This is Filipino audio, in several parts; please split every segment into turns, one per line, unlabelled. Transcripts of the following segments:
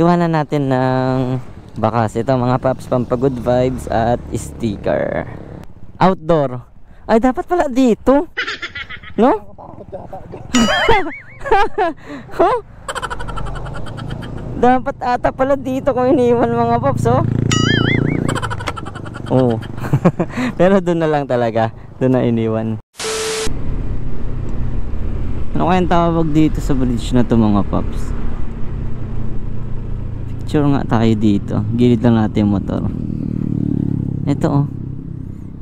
Iwanan natin ng bakas. Ito mga paps, pampagood vibes at sticker. Outdoor. Ay, dapat pala dito. No? Huh? Dapat ata pala dito ko iniwan mga paps, oh. Oh. Pero doon na lang talaga. Doon na iniwan. Ano kayang tawag dito sa bridge na to mga paps? Picture nga tayo dito. Gilid lang natin yung motor. Ito, oh.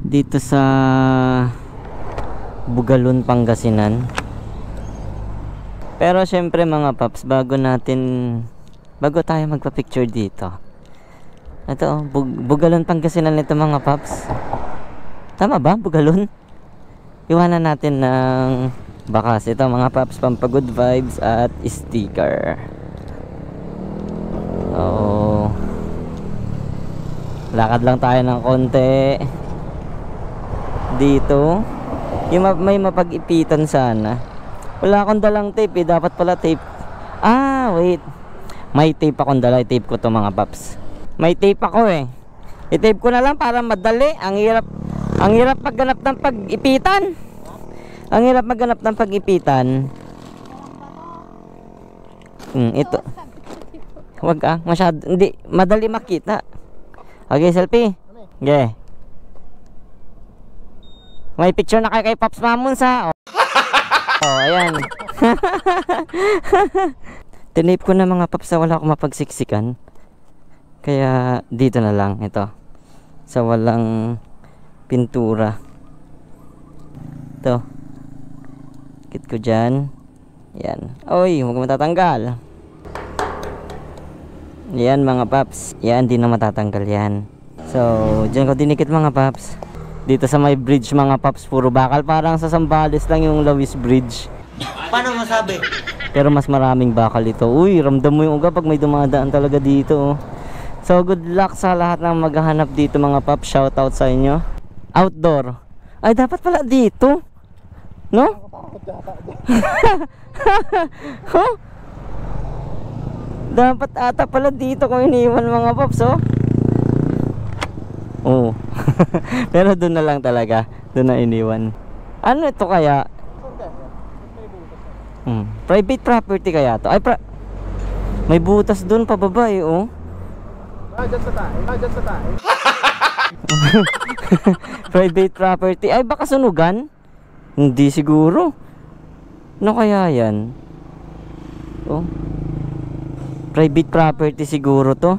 Dito sa Bugalun, Pangasinan. Pero syempre mga paps, bago tayo magpa-picture dito, ito, Bugalun, Pangasinan nito mga paps. Tama ba? Bugalun? Iwanan natin ng bakas. Ito mga paps, pampagood vibes at sticker. Oh, lakad lang tayo ng konti dito. May mapag-ipitan sana. Wala akong dalang tape eh. Dapat pala tape. Ah, wait. May tape akong dala. I-tape ko to mga paps. May tape ako eh. I-tape ko na lang para madali. Ang hirap magganap ng pag-ipitan. Ang hirap magganap ng pag-ipitan. Ito. Huwag ah. Masyado. Hindi. Madali makita. Okay, selfie. Okay. May picture na kayo kay Pops Mamuns ha. Oh, ayan. Tinape ko na mga paps na wala akong mapagsiksikan. Kaya dito na lang ito. Sa walang pintura. Ito. Kit ko dyan. Yan. Oy, huwag matatanggal. Yan mga paps. Yan, di na matatanggal yan. So, dyan ko dinikit mga paps. Dito sa may bridge mga paps, puro bakal. Parang sa Zambales lang yung Lawis Bridge.
Paano masabi?
Pero mas maraming bakal dito. Uy, ramdam mo yung uga pag may dumadaan talaga dito. So, good luck sa lahat ng maghahanap dito mga paps. Shoutout sa inyo. Outdoor. Ay, dapat pala dito. No? Huh? Dapat ata pala dito ko iniwan mga paps, oh. Oh. Pero doon na lang talaga. Doon na iniwan. Ano ito kaya? Private property kaya to? Ay, may butas doon pababa eh, oh.
Dyan sa tayo.
Private property. Ay, baka sunugan? Hindi siguro. Ano kaya yan? Oh. Private property siguro to.